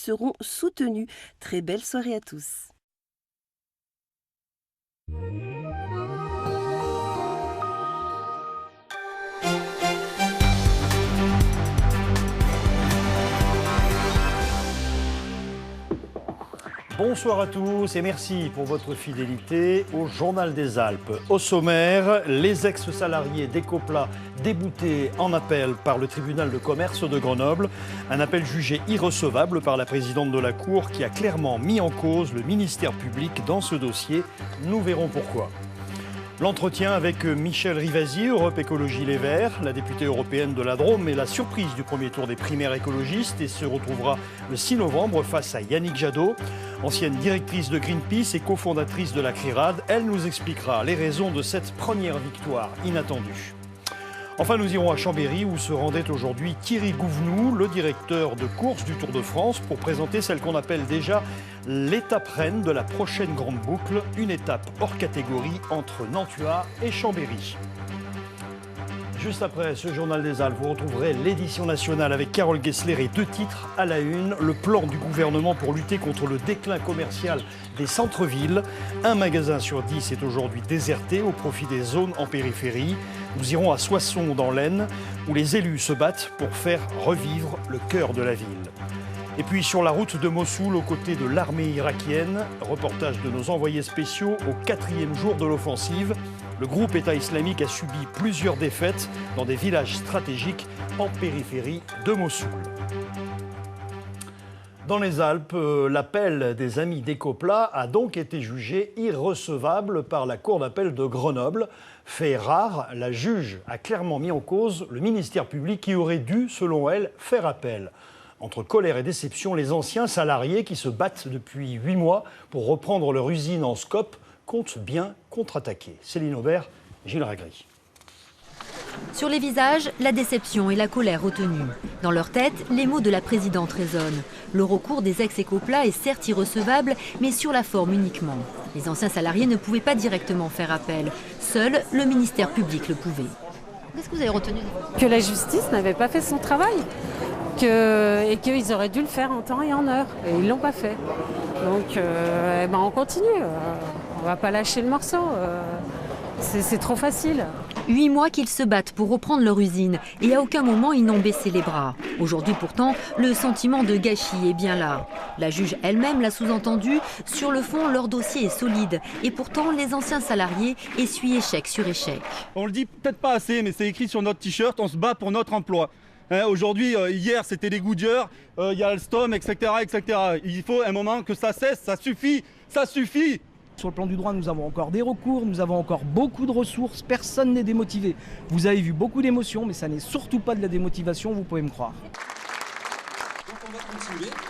seront soutenus. Très belle soirée à tous. Bonsoir à tous et merci pour votre fidélité au Journal des Alpes. Au sommaire, les ex-salariés d'Ecopla déboutés en appel par le tribunal de commerce de Grenoble. Un appel jugé irrecevable par la présidente de la Cour qui a clairement mis en cause le ministère public dans ce dossier. Nous verrons pourquoi. L'entretien avec Michèle Rivasi, Europe Écologie Les Verts, la députée européenne de la Drôme, est la surprise du premier tour des primaires écologistes et se retrouvera le 6 novembre face à Yannick Jadot. Ancienne directrice de Greenpeace et cofondatrice de la CRIRAD, elle nous expliquera les raisons de cette première victoire inattendue. Enfin, nous irons à Chambéry où se rendait aujourd'hui Thierry Gouvenou, le directeur de course du Tour de France, pour présenter celle qu'on appelle déjà l'étape reine de la prochaine grande boucle, une étape hors catégorie entre Nantua et Chambéry. Juste après ce Journal des Alpes, vous retrouverez l'édition nationale avec Carole Gessler et 2 titres à la une. Le plan du gouvernement pour lutter contre le déclin commercial des centres-villes. Un magasin sur 10 est aujourd'hui déserté au profit des zones en périphérie. Nous irons à Soissons dans l'Aisne où les élus se battent pour faire revivre le cœur de la ville. Et puis sur la route de Mossoul, aux côtés de l'armée irakienne, reportage de nos envoyés spéciaux au 4e jour de l'offensive. Le groupe État islamique a subi plusieurs défaites dans des villages stratégiques en périphérie de Mossoul. Dans les Alpes, l'appel des amis d'Ecopla a donc été jugé irrecevable par la Cour d'appel de Grenoble. Fait rare, la juge a clairement mis en cause le ministère public qui aurait dû, selon elle, faire appel. Entre colère et déception, les anciens salariés qui se battent depuis 8 mois pour reprendre leur usine en SCOP comptent bien contre-attaquer. Céline Aubert, Gilles Ragry. Sur les visages, la déception et la colère retenues. Dans leur tête, les mots de la présidente résonnent. Le recours des ex-Ecopla est certes irrecevable, mais sur la forme uniquement. Les anciens salariés ne pouvaient pas directement faire appel. Seul le ministère public le pouvait. Qu'est-ce que vous avez retenu ? Que la justice n'avait pas fait son travail. Et qu'ils auraient dû le faire en temps et en heure. Et ils ne l'ont pas fait. Donc on continue. On ne va pas lâcher le morceau. C'est trop facile. 8 mois qu'ils se battent pour reprendre leur usine et à aucun moment ils n'ont baissé les bras. Aujourd'hui pourtant, le sentiment de gâchis est bien là. La juge elle-même l'a sous-entendu, sur le fond leur dossier est solide et pourtant les anciens salariés essuient échec sur échec. On le dit peut-être pas assez mais c'est écrit sur notre t-shirt, on se bat pour notre emploi. Aujourd'hui, hier c'était les Goodyear, il y a Alstom, etc., etc. Il faut un moment que ça cesse, ça suffit, ça suffit. Sur le plan du droit, nous avons encore des recours, nous avons encore beaucoup de ressources, personne n'est démotivé. Vous avez vu beaucoup d'émotions, mais ça n'est surtout pas de la démotivation, vous pouvez me croire. Donc on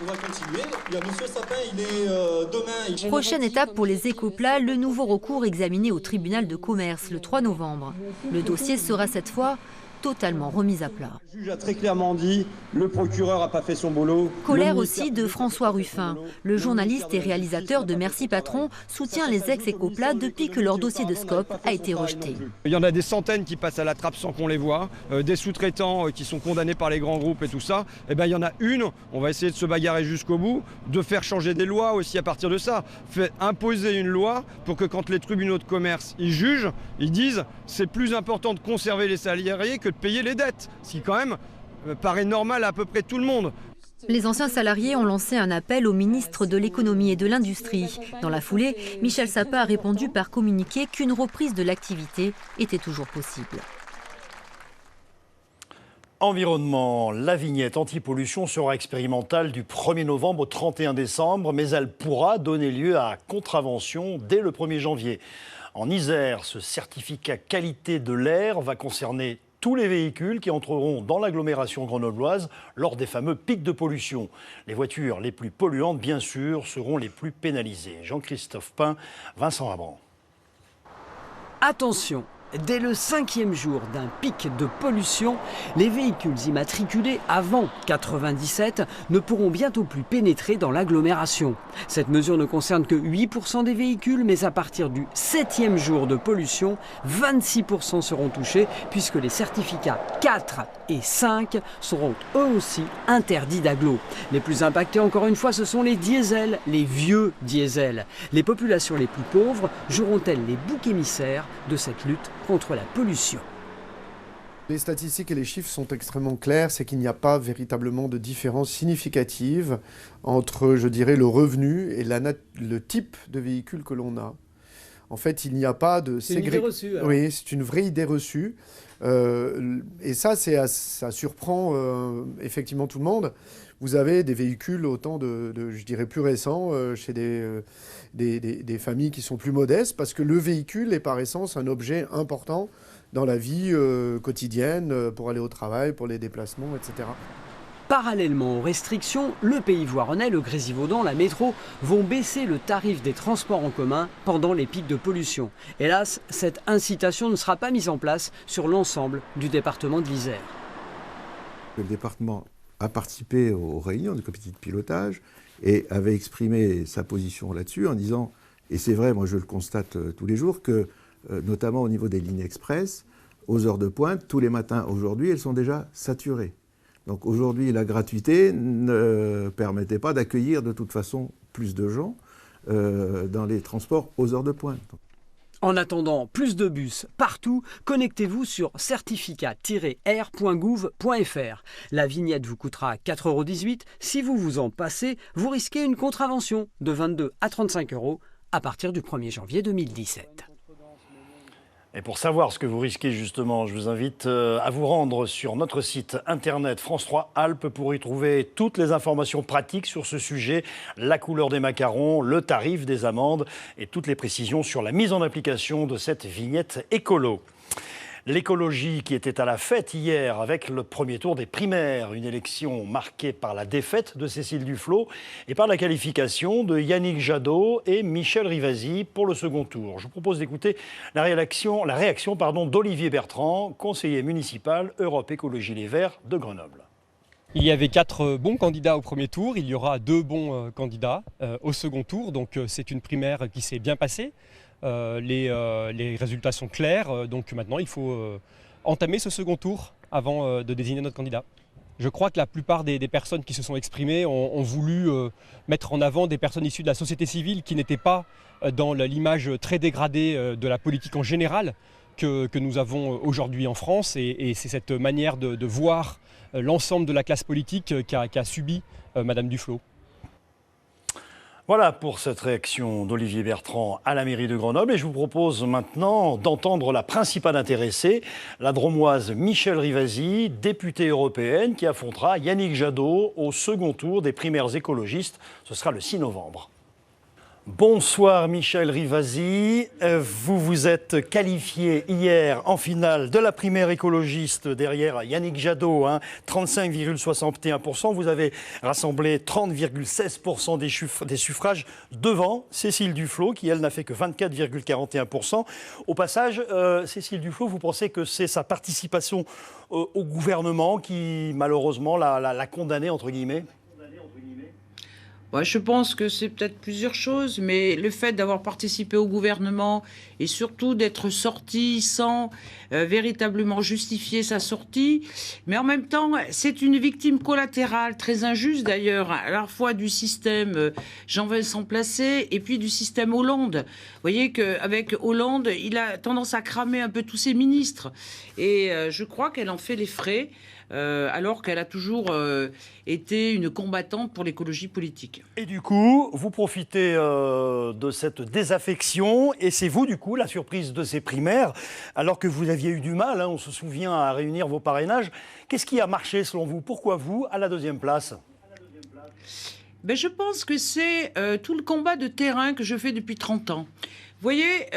va continuer. Il y a Monsieur Sapin, il est demain. Prochaine étape pour les Ecopla, le nouveau recours examiné au tribunal de commerce le 3 novembre. Le dossier sera cette fois totalement remise à plat. Le juge a très clairement dit, le procureur n'a pas fait son boulot. Colère aussi de François Ruffin. Le journaliste et réalisateur de Merci Patron soutient les ex-Ecopla depuis que leur dossier de SCOP a été rejeté. Il y en a des centaines qui passent à la trappe sans qu'on les voit, des sous-traitants qui sont condamnés par les grands groupes et tout ça. Eh bien, il y en a une, on va essayer de se bagarrer jusqu'au bout, de faire changer des lois aussi à partir de ça. Imposer une loi pour que quand les tribunaux de commerce ils jugent, ils disent c'est plus important de conserver les salariés que de payer les dettes. Ce qui quand même paraît normal à peu près tout le monde. Les anciens salariés ont lancé un appel au ministre de l'économie et de l'industrie. Dans la foulée, Michel Sapin a répondu par communiqué qu'une reprise de l'activité était toujours possible. Environnement, la vignette anti-pollution sera expérimentale du 1er novembre au 31 décembre, mais elle pourra donner lieu à contravention dès le 1er janvier. En Isère, ce certificat qualité de l'air va concerner tous les véhicules qui entreront dans l'agglomération grenobloise lors des fameux pics de pollution. Les voitures les plus polluantes, bien sûr, seront les plus pénalisées. Jean-Christophe Pain, Vincent Abran. Attention, Dès le 5e jour d'un pic de pollution, les véhicules immatriculés avant 1997 ne pourront bientôt plus pénétrer dans l'agglomération. Cette mesure ne concerne que 8% des véhicules, mais à partir du 7e jour de pollution, 26% seront touchés puisque les certificats 4 et 5 seront eux aussi interdits d'agglo. Les plus impactés encore une fois, ce sont les diesels, les vieux diesels. Les populations les plus pauvres joueront-elles les boucs émissaires de cette lutte contre la pollution? Les statistiques et les chiffres sont extrêmement clairs, c'est qu'il n'y a pas véritablement de différence significative entre, je dirais, le revenu et le type de véhicule que l'on a. En fait, il n'y a pas de... C'est une idée reçue. Alors. Oui, c'est une vraie idée reçue. Et ça surprend effectivement tout le monde. Vous avez des véhicules autant je dirais, plus récents chez des familles qui sont plus modestes, parce que le véhicule est par essence un objet important dans la vie quotidienne, pour aller au travail, pour les déplacements, etc. Parallèlement aux restrictions, le Pays voironnais, le Grésivaudan, la métro vont baisser le tarif des transports en commun pendant les pics de pollution. Hélas, cette incitation ne sera pas mise en place sur l'ensemble du département de l'Isère. Le département a participé aux réunions du comité de pilotage et avait exprimé sa position là-dessus en disant, et c'est vrai, moi je le constate tous les jours, que notamment au niveau des lignes express, aux heures de pointe, tous les matins aujourd'hui, elles sont déjà saturées. Donc aujourd'hui, la gratuité ne permettait pas d'accueillir de toute façon plus de gens dans les transports aux heures de pointe. En attendant plus de bus partout, connectez-vous sur certificat-r.gouv.fr. La vignette vous coûtera 4,18 €. Si vous vous en passez, vous risquez une contravention de 22 à 35 € à partir du 1er janvier 2017. Et pour savoir ce que vous risquez justement, je vous invite à vous rendre sur notre site internet France 3 Alpes pour y trouver toutes les informations pratiques sur ce sujet, la couleur des macarons, le tarif des amendes et toutes les précisions sur la mise en application de cette vignette écolo. L'écologie qui était à la fête hier avec le premier tour des primaires, une élection marquée par la défaite de Cécile Duflot et par la qualification de Yannick Jadot et Michel Rivasi pour le second tour. Je vous propose d'écouter la réaction d'Olivier Bertrand, conseiller municipal Europe Écologie Les Verts de Grenoble. Il y avait 4 bons candidats au premier tour, il y aura 2 bons candidats au second tour, donc c'est une primaire qui s'est bien passée. Les résultats sont clairs, donc maintenant il faut entamer ce second tour avant de désigner notre candidat. Je crois que la plupart des personnes qui se sont exprimées ont voulu mettre en avant des personnes issues de la société civile qui n'étaient pas dans l'image très dégradée de la politique en général que nous avons aujourd'hui en France, et c'est cette manière de voir l'ensemble de la classe politique qu'a subi Madame Duflot. Voilà pour cette réaction d'Olivier Bertrand à la mairie de Grenoble. Et je vous propose maintenant d'entendre la principale intéressée, la Dromoise Michel Rivasi, députée européenne, qui affrontera Yannick Jadot au second tour des primaires écologistes. Ce sera le 6 novembre. Bonsoir Michel Rivasi, vous vous êtes qualifié hier en finale de la primaire écologiste derrière Yannick Jadot, 35,61%. Vous avez rassemblé 30,16% des suffrages devant Cécile Duflot, qui elle n'a fait que 24,41%. Au passage, Cécile Duflot, vous pensez que c'est sa participation au gouvernement qui malheureusement l'a condamnée entre guillemets ? Ouais, je pense que c'est peut-être plusieurs choses, mais le fait d'avoir participé au gouvernement et surtout d'être sorti sans véritablement justifier sa sortie, mais en même temps, c'est une victime collatérale, très injuste d'ailleurs, à la fois du système Jean-Vincent Placé et puis du système Hollande. Vous voyez qu'avec Hollande, il a tendance à cramer un peu tous ses ministres. Et je crois qu'elle en fait les frais. Alors qu'elle a toujours été une combattante pour l'écologie politique. Et du coup, vous profitez de cette désaffection, et c'est vous, du coup, la surprise de ces primaires, alors que vous aviez eu du mal, on se souvient, à réunir vos parrainages. Qu'est-ce qui a marché selon vous? Pourquoi vous, à la deuxième place? Je pense que c'est tout le combat de terrain que je fais depuis 30 ans. voyez,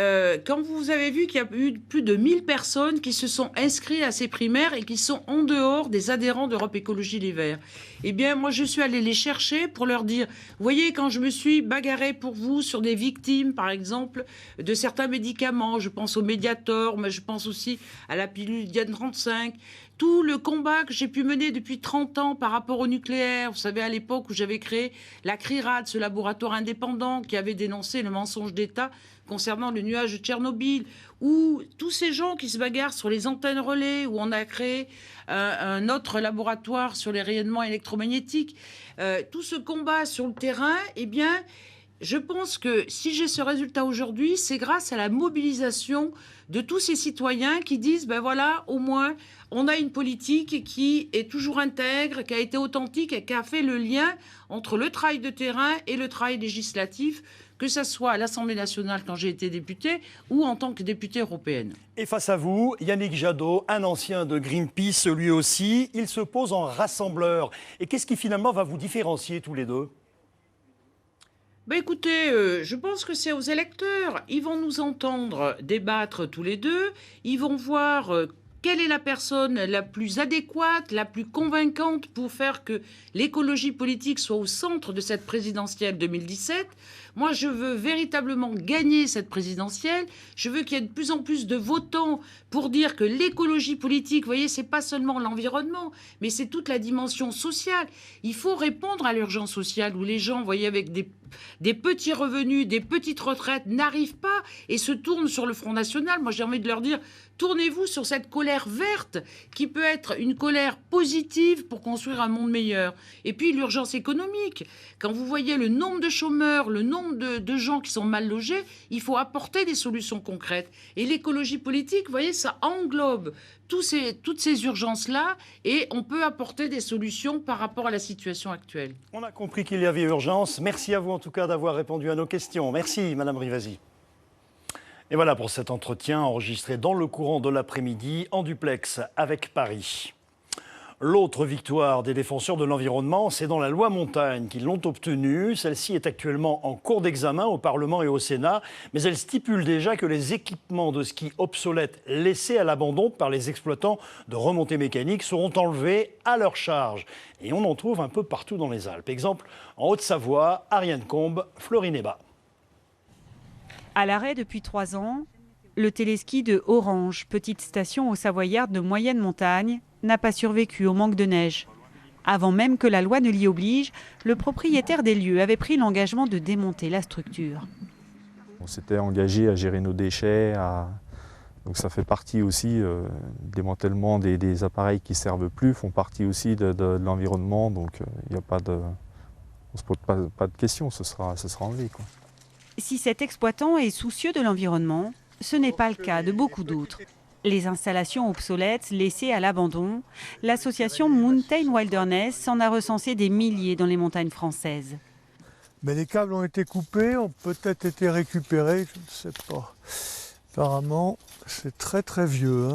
quand vous avez vu qu'il y a eu plus de 1000 personnes qui se sont inscrites à ces primaires et qui sont en dehors des adhérents d'Europe Écologie Les Verts, eh bien, moi, je suis allée les chercher pour leur dire, vous voyez, quand je me suis bagarrée pour vous sur des victimes, par exemple, de certains médicaments, je pense au Mediator, mais je pense aussi à la pilule Diane 35, tout le combat que j'ai pu mener depuis 30 ans par rapport au nucléaire. Vous savez, à l'époque où j'avais créé la CRIRAD, ce laboratoire indépendant qui avait dénoncé le mensonge d'État concernant le nuage de Tchernobyl, ou tous ces gens qui se bagarrent sur les antennes relais, où on a créé un autre laboratoire sur les rayonnements électromagnétiques. Tout ce combat sur le terrain, eh bien, je pense que si j'ai ce résultat aujourd'hui, c'est grâce à la mobilisation de tous ces citoyens qui disent, ben voilà, au moins, on a une politique qui est toujours intègre, qui a été authentique et qui a fait le lien entre le travail de terrain et le travail législatif, que ce soit à l'Assemblée nationale quand j'ai été députée ou en tant que députée européenne. Et face à vous, Yannick Jadot, un ancien de Greenpeace, lui aussi, il se pose en rassembleur. Et qu'est-ce qui finalement va vous différencier tous les deux ? Ben écoutez, je pense que c'est aux électeurs. Ils vont nous entendre débattre tous les deux. Ils vont voir quelle est la personne la plus adéquate, la plus convaincante pour faire que l'écologie politique soit au centre de cette présidentielle 2017. Moi, je veux véritablement gagner cette présidentielle. Je veux qu'il y ait de plus en plus de votants pour dire que l'écologie politique, vous voyez, c'est pas seulement l'environnement, mais c'est toute la dimension sociale. Il faut répondre à l'urgence sociale où les gens, vous voyez, avec des petits revenus, des petites retraites, n'arrivent pas et se tournent sur le Front National. Moi, j'ai envie de leur dire, tournez-vous sur cette colère verte qui peut être une colère positive pour construire un monde meilleur. Et puis, l'urgence économique. Quand vous voyez le nombre de chômeurs, le nombre de gens qui sont mal logés, il faut apporter des solutions concrètes. Et l'écologie politique, vous voyez, ça englobe toutes ces urgences-là et on peut apporter des solutions par rapport à la situation actuelle. On a compris qu'il y avait urgence. Merci à vous en tout cas d'avoir répondu à nos questions. Merci Madame Rivasi. Et voilà pour cet entretien enregistré dans le courant de l'après-midi en duplex avec Paris. L'autre victoire des défenseurs de l'environnement, c'est dans la loi montagne qu'ils l'ont obtenue. Celle-ci est actuellement en cours d'examen au Parlement et au Sénat, mais elle stipule déjà que les équipements de ski obsolètes laissés à l'abandon par les exploitants de remontées mécaniques seront enlevés à leur charge. Et on en trouve un peu partout dans les Alpes. Exemple, en Haute-Savoie, Ariane Combe, Florinébat. À l'arrêt depuis 3 ans, le téléski de Orange, petite station au Savoyard de moyenne montagne, n'a pas survécu au manque de neige. Avant même que la loi ne l'y oblige, le propriétaire des lieux avait pris l'engagement de démonter la structure. On s'était engagé à gérer nos déchets, donc ça fait partie aussi, démantèlement des appareils qui ne servent plus, font partie aussi de l'environnement, donc il n'y a pas de... On ne se pose pas de questions, ce sera enlevé, quoi. Si cet exploitant est soucieux de l'environnement, ce n'est pas le cas de beaucoup d'autres. Les installations obsolètes laissées à l'abandon, l'association Mountain Wilderness en a recensé des milliers dans les montagnes françaises. Mais les câbles ont été coupés, ont peut-être été récupérés, je ne sais pas. Apparemment, c'est très très vieux.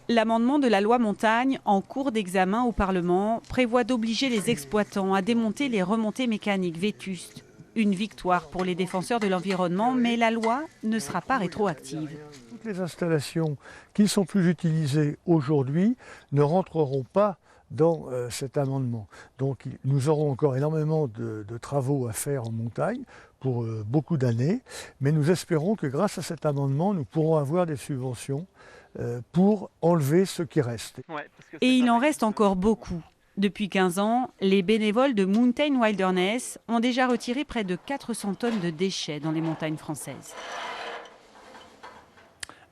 L'amendement de la loi montagne, en cours d'examen au Parlement, prévoit d'obliger les exploitants à démonter les remontées mécaniques vétustes. Une victoire pour les défenseurs de l'environnement, mais la loi ne sera pas rétroactive. Toutes les installations qui ne sont plus utilisées aujourd'hui ne rentreront pas dans cet amendement. Donc nous aurons encore énormément de travaux à faire en montagne pour beaucoup d'années, mais nous espérons que grâce à cet amendement, nous pourrons avoir des subventions pour enlever ce qui reste. Et il en reste encore beaucoup. Depuis 15 ans, les bénévoles de Mountain Wilderness ont déjà retiré près de 400 tonnes de déchets dans les montagnes françaises.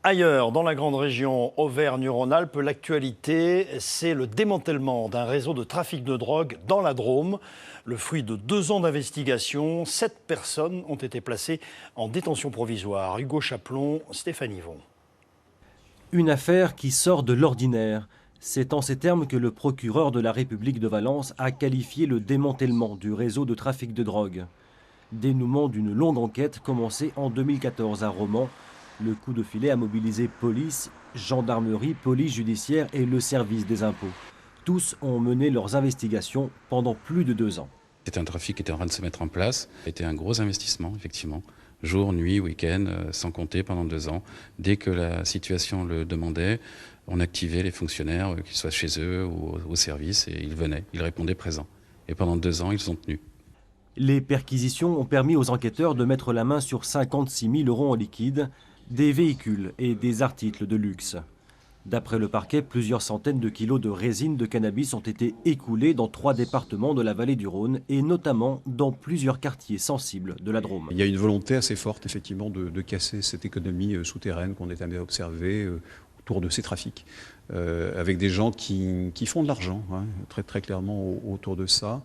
Ailleurs, dans la grande région Auvergne-Rhône-Alpes, l'actualité, c'est le démantèlement d'un réseau de trafic de drogue dans la Drôme. Le fruit de 2 ans d'investigation, 7 personnes ont été placées en détention provisoire. Hugo Chaplon, Stéphanie Yvon. Une affaire qui sort de l'ordinaire. C'est en ces termes que le procureur de la République de Valence a qualifié le démantèlement du réseau de trafic de drogue. Dénouement d'une longue enquête commencée en 2014 à Romans. Le coup de filet a mobilisé police, gendarmerie, police judiciaire et le service des impôts. Tous ont mené leurs investigations pendant plus de 2 ans. C'est un trafic qui était en train de se mettre en place. C'était un gros investissement, effectivement. jour, nuit, week-end, sans compter pendant 2 ans. Dès que la situation le demandait, on activait les fonctionnaires, qu'ils soient chez eux ou au service, et ils venaient, ils répondaient présents. Et pendant 2 ans, ils ont tenu. Les perquisitions ont permis aux enquêteurs de mettre la main sur 56 000 € en liquide, des véhicules et des articles de luxe. D'après le parquet, plusieurs centaines de kilos de résine de cannabis ont été écoulés dans 3 départements de la vallée du Rhône et notamment dans plusieurs quartiers sensibles de la Drôme. Il y a une volonté assez forte effectivement de casser cette économie souterraine qu'on est amené à observer autour de ces trafics, avec des gens qui font de l'argent, hein, très, très clairement autour de ça,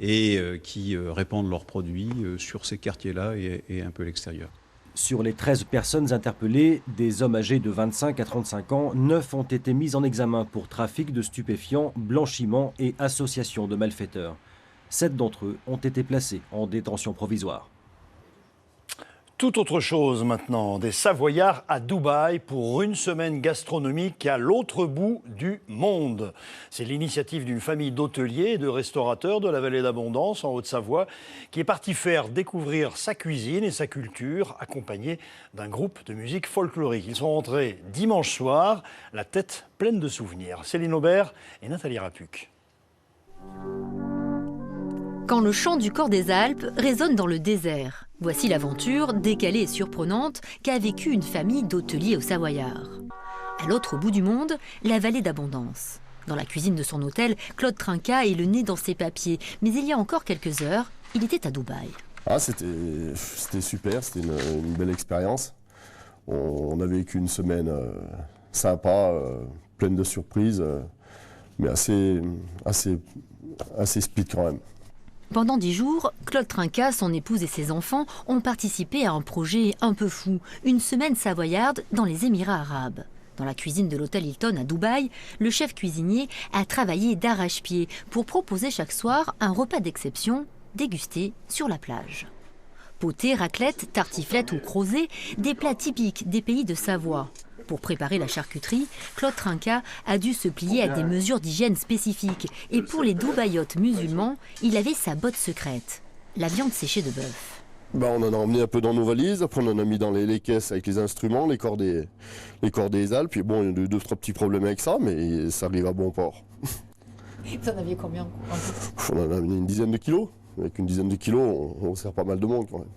et qui répandent leurs produits sur ces quartiers-là et un peu l'extérieur. Sur les 13 personnes interpellées, des hommes âgés de 25 à 35 ans, 9 ont été mis en examen pour trafic de stupéfiants, blanchiment et association de malfaiteurs. 7 d'entre eux ont été placés en détention provisoire. Tout autre chose maintenant, des Savoyards à Dubaï pour une semaine gastronomique à l'autre bout du monde. C'est l'initiative d'une famille d'hôteliers et de restaurateurs de la vallée d'Abondance en Haute-Savoie qui est partie faire découvrir sa cuisine et sa culture accompagnée d'un groupe de musique folklorique. Ils sont rentrés dimanche soir, la tête pleine de souvenirs. Céline Aubert et Nathalie Rapuc. Quand le chant du corps des Alpes résonne dans le désert, voici l'aventure décalée et surprenante qu'a vécue une famille d'hôteliers au Savoyard. À l'autre bout du monde, la vallée d'Abondance. Dans la cuisine de son hôtel, Claude Trinquat est le nez dans ses papiers. Mais il y a encore quelques heures, il était à Dubaï. C'était super, c'était une belle expérience. On a vécu une semaine sympa, pleine de surprises, mais assez speed quand même. Pendant 10 jours, Claude Trinquat, son épouse et ses enfants ont participé à un projet un peu fou, une semaine savoyarde dans les Émirats arabes. Dans la cuisine de l'hôtel Hilton à Dubaï, le chef cuisinier a travaillé d'arrache-pied pour proposer chaque soir un repas d'exception dégusté sur la plage. Potée, raclette, tartiflette ou crozet, des plats typiques des pays de Savoie. Pour préparer la charcuterie, Claude Trinquat a dû se plier à des mesures d'hygiène spécifiques. Et pour les Dubaïotes musulmans, il avait sa botte secrète, la viande séchée de bœuf. On en a emmené un peu dans nos valises, après on en a mis dans les caisses avec les instruments, les corps des Alpes. Puis bon, il y a eu 2-3 petits problèmes avec ça, mais ça arrive à bon port. Vous en aviez combien? On en a amené une dizaine de kilos. Avec une dizaine de kilos, on sert pas mal de monde quand même.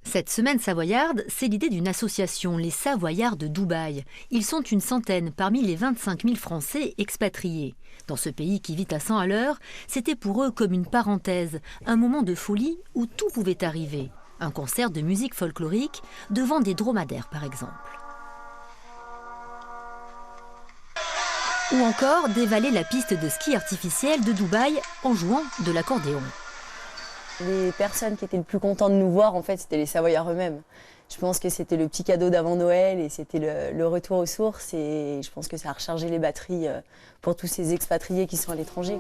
Cette semaine savoyarde, c'est l'idée d'une association, les Savoyards de Dubaï. Ils sont une centaine parmi les 25 000 Français expatriés. Dans ce pays qui vit à 100 à l'heure, c'était pour eux comme une parenthèse, un moment de folie où tout pouvait arriver. Un concert de musique folklorique devant des dromadaires par exemple. Ou encore dévaler la piste de ski artificielle de Dubaï en jouant de l'accordéon. Les personnes qui étaient le plus contentes de nous voir, en fait, c'était les Savoyards eux-mêmes. Je pense que c'était le petit cadeau d'avant Noël et c'était le retour aux sources. Et je pense que ça a rechargé les batteries pour tous ces expatriés qui sont à l'étranger.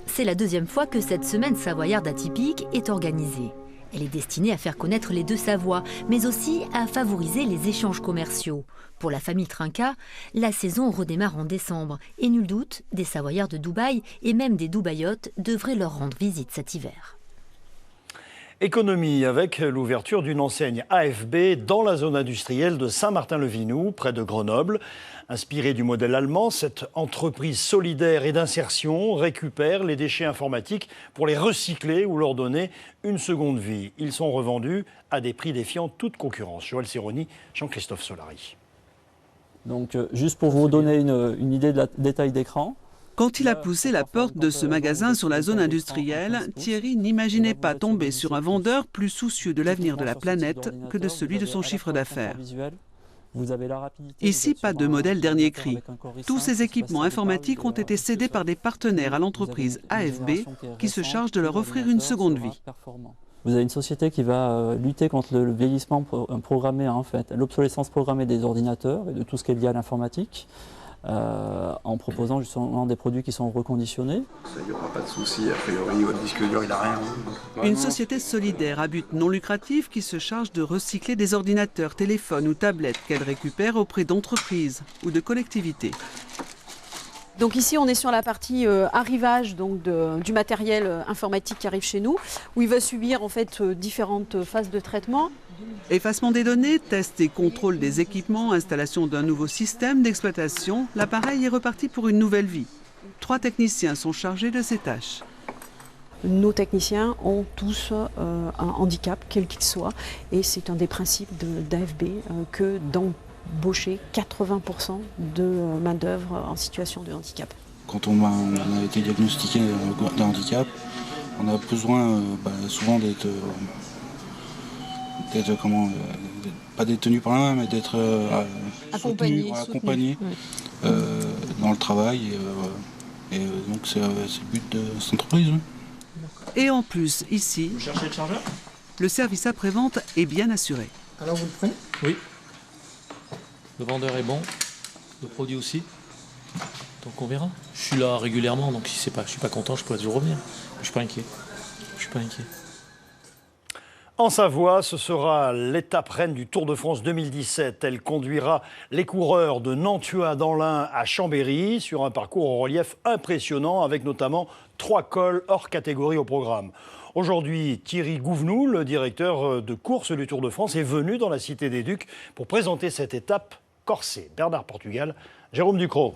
C'est la deuxième fois que cette semaine savoyarde atypique est organisée. Elle est destinée à faire connaître les deux Savoies, mais aussi à favoriser les échanges commerciaux. Pour la famille Trinquat, la saison redémarre en décembre. Et nul doute, des Savoyards de Dubaï et même des Dubaïotes devraient leur rendre visite cet hiver. Économie avec l'ouverture d'une enseigne AFB dans la zone industrielle de Saint-Martin-le-Vinou, près de Grenoble. Inspirée du modèle allemand, cette entreprise solidaire et d'insertion récupère les déchets informatiques pour les recycler ou leur donner une seconde vie. Ils sont revendus à des prix défiant toute concurrence. Joël Serroni, Jean-Christophe Solari. Donc, juste pour vous donner une idée de la détail d'écran. Quand il a poussé la porte de ce magasin sur la zone industrielle, Thierry n'imaginait pas tomber sur un vendeur plus soucieux de l'avenir de la planète que de celui de son chiffre d'affaires. Ici, pas de modèle dernier cri. Tous ces équipements informatiques ont été cédés par des partenaires à l'entreprise AFB qui se charge de leur offrir une seconde vie. Vous avez une société qui va lutter contre le vieillissement programmé, en fait, l'obsolescence programmée des ordinateurs et de tout ce qui est lié à l'informatique. En proposant justement des produits qui sont reconditionnés. Il n'y aura pas de souci, a priori, votre disque dur, il n'a rien. Une société solidaire à but non lucratif qui se charge de recycler des ordinateurs, téléphones ou tablettes qu'elle récupère auprès d'entreprises ou de collectivités. Donc ici, on est sur la partie arrivage donc du matériel informatique qui arrive chez nous, où il va subir en fait différentes phases de traitement. Effacement des données, test et contrôle des équipements, installation d'un nouveau système d'exploitation, l'appareil est reparti pour une nouvelle vie. 3 techniciens sont chargés de ces tâches. Nos techniciens ont tous un handicap, quel qu'il soit, et c'est un des principes d'AFB que d'embaucher 80% de main-d'œuvre en situation de handicap. Quand on a été diagnostiqué d'un handicap, on a besoin souvent d'être pas d'être tenu par la main, mais d'être accompagné dans le travail. Donc c'est le but de cette entreprise. Oui. Et en plus, ici, vous cherchez le chargeur ? Le service après-vente est bien assuré. Alors vous le prenez ? Oui. Le vendeur est bon, le produit aussi. Donc on verra. Je suis là régulièrement, donc si je suis pas content, je pourrais toujours revenir. Je suis pas inquiet. En Savoie, ce sera l'étape reine du Tour de France 2017. Elle conduira les coureurs de Nantua dans l'Ain à Chambéry sur un parcours au relief impressionnant avec notamment 3 cols hors catégorie au programme. Aujourd'hui, Thierry Gouvenou, le directeur de course du Tour de France, est venu dans la Cité des Ducs pour présenter cette étape corsée. Bernard Portugal, Jérôme Ducrot.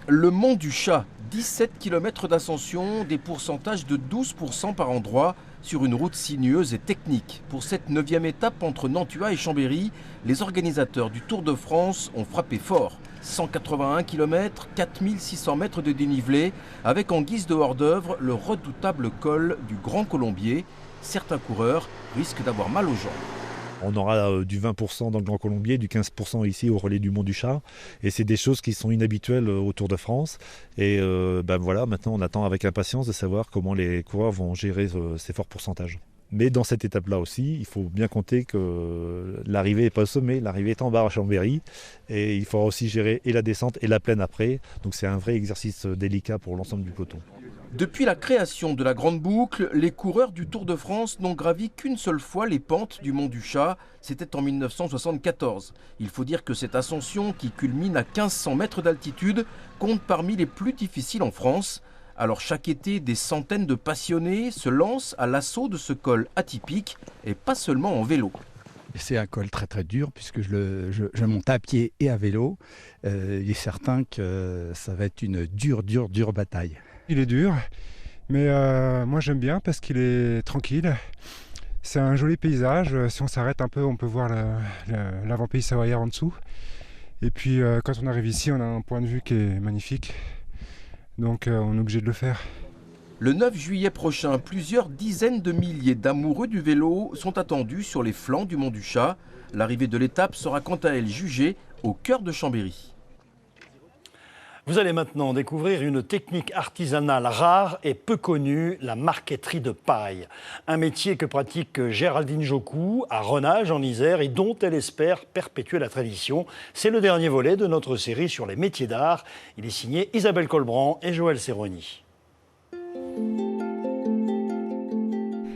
Le Mont du Chat, 17 km d'ascension, des pourcentages de 12% par endroit sur une route sinueuse et technique. Pour cette 9e étape entre Nantua et Chambéry, les organisateurs du Tour de France ont frappé fort. 181 km, 4600 mètres de dénivelé, avec en guise de hors-d'œuvre le redoutable col du Grand Colombier. Certains coureurs risquent d'avoir mal aux jambes. On aura du 20% dans le Grand Colombier, du 15% ici au relais du Mont du Chat. Et c'est des choses qui sont inhabituelles au Tour de France. Et voilà, maintenant on attend avec impatience de savoir comment les coureurs vont gérer ces forts pourcentages. Mais dans cette étape-là aussi, il faut bien compter que l'arrivée n'est pas au sommet, l'arrivée est en bas à Chambéry. Et il faudra aussi gérer et la descente et la plaine après. Donc c'est un vrai exercice délicat pour l'ensemble du peloton. Depuis la création de la Grande Boucle, les coureurs du Tour de France n'ont gravi qu'une seule fois les pentes du Mont du Chat. C'était en 1974. Il faut dire que cette ascension, qui culmine à 1500 mètres d'altitude, compte parmi les plus difficiles en France. Alors chaque été, des centaines de passionnés se lancent à l'assaut de ce col atypique, et pas seulement en vélo. C'est un col très très dur puisque je monte à pied et à vélo. Il est certain que ça va être une dure bataille. Il est dur, mais moi j'aime bien parce qu'il est tranquille. C'est un joli paysage. Si on s'arrête un peu, on peut voir l'avant-pays savoyard en dessous. Et puis quand on arrive ici, on a un point de vue qui est magnifique. Donc on est obligé de le faire. Le 9 juillet prochain, plusieurs dizaines de milliers d'amoureux du vélo sont attendus sur les flancs du Mont du Chat. L'arrivée de l'étape sera quant à elle jugée au cœur de Chambéry. Vous allez maintenant découvrir une technique artisanale rare et peu connue, la marqueterie de paille. Un métier que pratique Géraldine Jocou à Renage en Isère et dont elle espère perpétuer la tradition. C'est le dernier volet de notre série sur les métiers d'art. Il est signé Isabelle Colbrand et Joël Serroni.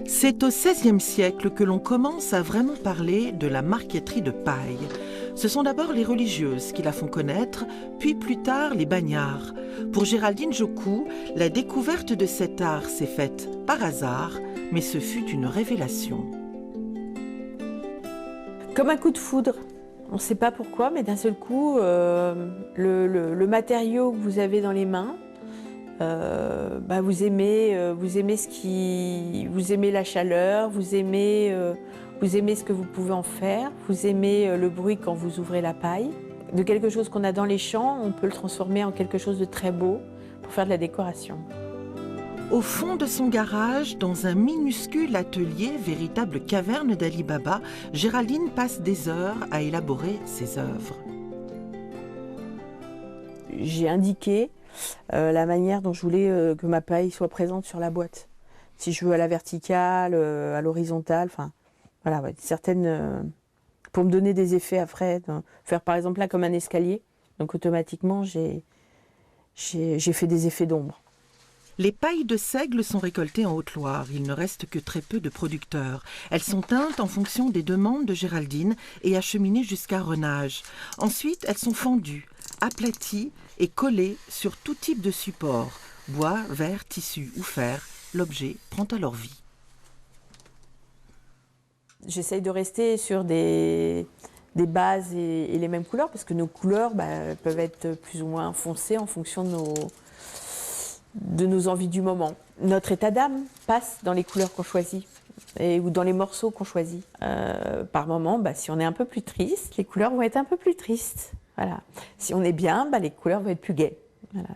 C'est au XVIe siècle que l'on commence à vraiment parler de la marqueterie de paille. Ce sont d'abord les religieuses qui la font connaître, puis plus tard les bagnards. Pour Géraldine Jocou, la découverte de cet art s'est faite par hasard, mais ce fut une révélation. Comme un coup de foudre. On ne sait pas pourquoi, mais d'un seul coup, le matériau que vous avez dans les mains, vous aimez la chaleur, vous aimez ce que vous pouvez en faire, vous aimez le bruit quand vous ouvrez la paille. De quelque chose qu'on a dans les champs, on peut le transformer en quelque chose de très beau pour faire de la décoration. Au fond de son garage, dans un minuscule atelier, véritable caverne d'Ali Baba, Géraldine passe des heures à élaborer ses œuvres. J'ai indiqué la manière dont je voulais que ma paille soit présente sur la boîte. Si je veux à la verticale, à l'horizontale, enfin voilà, certaines pour me donner des effets après, faire par exemple là comme un escalier. Donc automatiquement j'ai fait des effets d'ombre. Les pailles de seigle sont récoltées en Haute-Loire. Il ne reste que très peu de producteurs. Elles sont teintes en fonction des demandes de Géraldine et acheminées jusqu'à Renage. Ensuite, elles sont fendues. aplatis et collés sur tout type de support, bois, verre, tissu ou fer. L'objet prend alors vie. J'essaye de rester sur des bases et les mêmes couleurs, parce que nos couleurs peuvent être plus ou moins foncées en fonction de nos envies du moment. Notre état d'âme passe dans les couleurs qu'on choisit ou dans les morceaux qu'on choisit. Par moment, si on est un peu plus triste, les couleurs vont être un peu plus tristes. Voilà. Si on est bien, les couleurs vont être plus gaies. Voilà,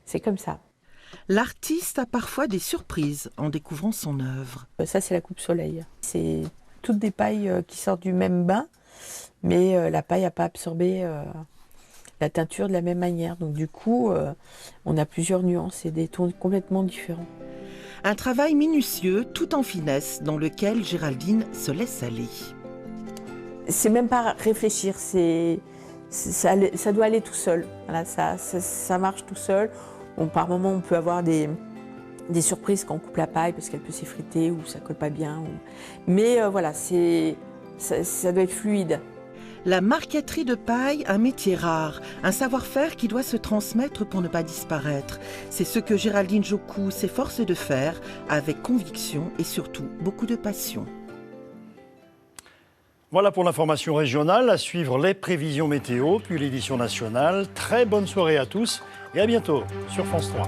c'est comme ça. L'artiste a parfois des surprises en découvrant son œuvre. Ça, c'est la coupe soleil. C'est toutes des pailles qui sortent du même bain, mais la paille n'a pas absorbé la teinture de la même manière. Donc du coup, on a plusieurs nuances et des tons complètement différents. Un travail minutieux, tout en finesse, dans lequel Géraldine se laisse aller. C'est même pas réfléchir, ça doit aller tout seul. Voilà, ça marche tout seul. Par moment, on peut avoir des surprises quand on coupe la paille parce qu'elle peut s'effriter ou ça colle pas bien. Mais voilà, ça doit être fluide. La marqueterie de paille, un métier rare, un savoir-faire qui doit se transmettre pour ne pas disparaître. C'est ce que Géraldine Jocou s'efforce de faire avec conviction et surtout beaucoup de passion. Voilà pour l'information régionale. À suivre les prévisions météo, puis l'édition nationale. Très bonne soirée à tous et à bientôt sur France 3.